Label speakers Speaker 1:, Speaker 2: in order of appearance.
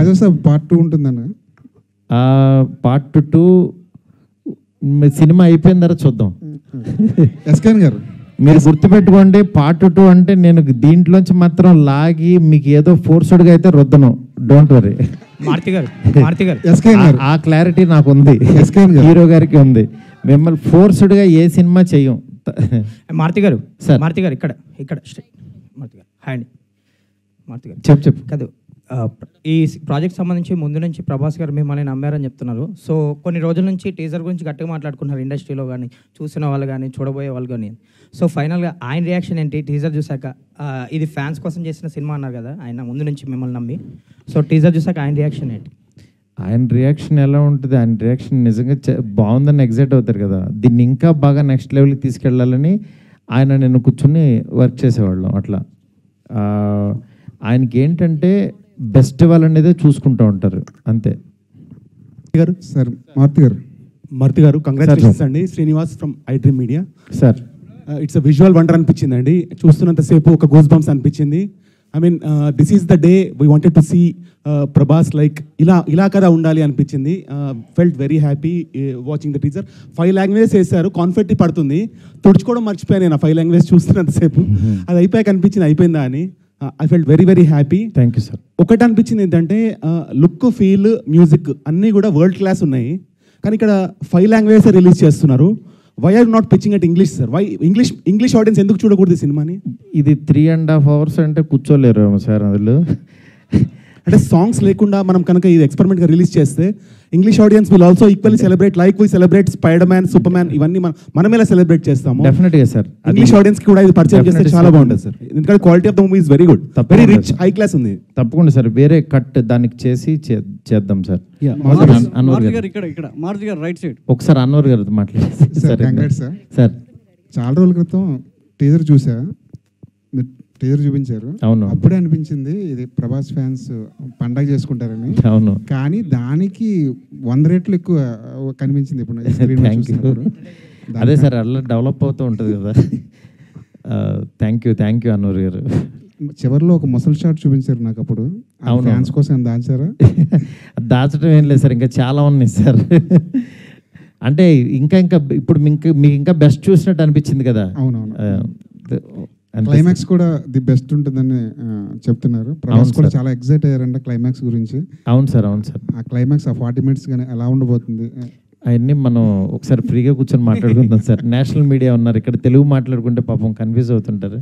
Speaker 1: రాజా సాబ్ part 2 ఉంటుందన్న.
Speaker 2: Part 2 cinema అయిపోయిన తర్వాత చూద్దాం.
Speaker 1: ఎస్కేన్ గారు
Speaker 2: మీరు గుర్తుపెట్టుకోండి, పార్ట్ 2 అంటే నేను దీంట్లోంచి మాత్రం లాగి మీకు ఏదో ఫోర్స్డ్గా అయితే రుద్దను. Don't worry. ఆ క్లారిటీ నాకు ఉంది, హీరో గారికి ఉంది. మిమ్మల్ని ఫోర్స్డ్గా ఏ సినిమా చెయ్యం.
Speaker 3: మారుతి గారు ఇక్కడ హాయ్ అండి.
Speaker 2: చెప్పు
Speaker 3: కాదు, ఈ ప్రాజెక్ట్ సంబంధించి ముందు నుంచి ప్రభాస్ గారు మిమ్మల్ని నమ్మారని చెప్తున్నారు. సో కొన్ని రోజుల నుంచి టీజర్ గురించి గట్టిగా మాట్లాడుకున్నారు ఇండస్ట్రీలో కానీ, చూసిన వాళ్ళు కానీ, చూడబోయే వాళ్ళు కానీ. సో ఫైనల్గా ఆయన రియాక్షన్ ఏంటి టీజర్ చూసాక? ఇది ఫ్యాన్స్ కోసం చేసిన సినిమా అన్నారు కదా ఆయన ముందు నుంచి మిమ్మల్ని నమ్మి. సో టీజర్ చూసాక ఆయన రియాక్షన్ ఏంటి?
Speaker 2: ఆయన రియాక్షన్ ఎలా ఉంటుంది? ఆయన రియాక్షన్ నిజంగా బాగుందని ఎగ్జైట్ అవుతారు కదా. దీన్ని ఇంకా బాగా నెక్స్ట్ లెవెల్కి తీసుకెళ్ళాలని ఆయన నేను కూర్చొని వర్క్ చేసేవాళ్ళం. అట్లా ఆయనకి ఏంటంటే బెస్ట్ వాళ్ళనేదే చూసుకుంటూ ఉంటారు అంతే.
Speaker 1: గారు సార్
Speaker 4: మారుతి గారు కంగ్రాచులేషన్స్ అండి. Srinivas from I dream media.
Speaker 2: Sir
Speaker 4: it's a visual wonder అనిపించింది అండి. చూస్తున్నంతసేపు ఒక గూస్ బంప్స్ అనిపించింది. I mean this is the day we wanted to see Prabhas like ఇలా కదా ఉండాలి అనిపించింది. Felt very happy watching the teaser. 5 languages వేశారు, కాన్ఫెట్టి పడుతుంది, తుడుచుకోవడం మర్చిపోయాను నేను 5 లాంగ్వేజ్ చూస్తున్నంతసేపు. అది అయిపోయాక అనిపించింది అయిపోయిందా అని. I felt very very happy.
Speaker 2: Thank you sir.
Speaker 4: ఒకటి అనిపించింది ఏంటంటే లుక్, ఫీల్, మ్యూజిక్ అన్నీ కూడా వరల్డ్ క్లాస్ ఉన్నాయి. కానీ ఇక్కడ 5 లాంగ్వేజెస్ రిలీజ్ చేస్తున్నారు. Why are not pitching at English sir? Why English audience ఎందుకు చూడకూడదు ఈ సినిమాని?
Speaker 2: ఇది 3.5 hours అంటే కూర్చోలేరు సార్ అందులో.
Speaker 4: అంటే సాంగ్స్ లేకుండా మనం కనుక ఇది ఎక్స్పెరిమెంట్గా రిలీజ్ చేస్తే English audience will also equally celebrate like we celebrate spider man, super man, ఇవన్నీ మనం ఎలా సెలబ్రేట్ చేస్తాము.
Speaker 2: డెఫినెట్గా సార్
Speaker 4: ఇంగ్లీష్ ఆడియన్స్ కి కూడా ఇది పరిచయం చేస్తే చాలా బాగుంటుంది సార్. ఎందుకంటే quality of the movie is very good, very rich, high class ఉంది.
Speaker 2: తప్పకుండా సార్, వేరే కట్ దానికి చేసి చేద్దాం సార్.
Speaker 5: మారుతి గారు రైట్ సైడ్
Speaker 2: ఒకసారి అన్వర్ గారితో మాట్లాడేసి.
Speaker 1: సార్ చాలా రోజుల క్రితం టీజర్ చూసా, టీజర్ చూపించారు.
Speaker 2: అవును,
Speaker 1: అప్పుడే అనిపించింది ఇది ప్రభాస్ ఫ్యాన్స్ పండగ చేసుకుంటారని.
Speaker 2: అవును,
Speaker 1: కానీ దానికి 100 రెట్లు ఎక్కువ కనిపించింది ఇప్పుడు.
Speaker 2: అదే సార్ అలా డెవలప్ అవుతూ ఉంటుంది కదా. థ్యాంక్ యూ అన్నూర్ గారు.
Speaker 1: చివరిలో ఒక ముసల్ షాట్ చూపించారు నాకు అప్పుడు. ఫ్యాన్స్ కోసం దాచారా?
Speaker 2: దాచడం ఏం లేదు సార్, ఇంకా చాలా ఉన్నాయి సార్. అంటే ఇంకా ఇప్పుడు మీకు ఇంకా బెస్ట్ చూసినట్టు అనిపించింది కదా.
Speaker 1: అవునవును, క్లైమాక్స్ కూడా ది బెస్ట్ ఉంటుందని చెప్తున్నారు. ప్రభాస్ కూడా చాలా ఎక్సైట్ అయ్యారంట క్లైమాక్స్ గురించి.
Speaker 2: అవును సార్.
Speaker 1: ఆ క్లైమాక్స్ ఆ 40 minutes కానీ ఎలా ఉండబోతుంది
Speaker 2: అవన్నీ మనం ఒకసారి ఫ్రీగా కూర్చొని మాట్లాడుకుందాం సార్. నేషనల్ మీడియా ఉన్నారు ఇక్కడ, తెలుగు మాట్లాడుకుంటే పాపం కన్ఫ్యూజ్ అవుతుంటారు.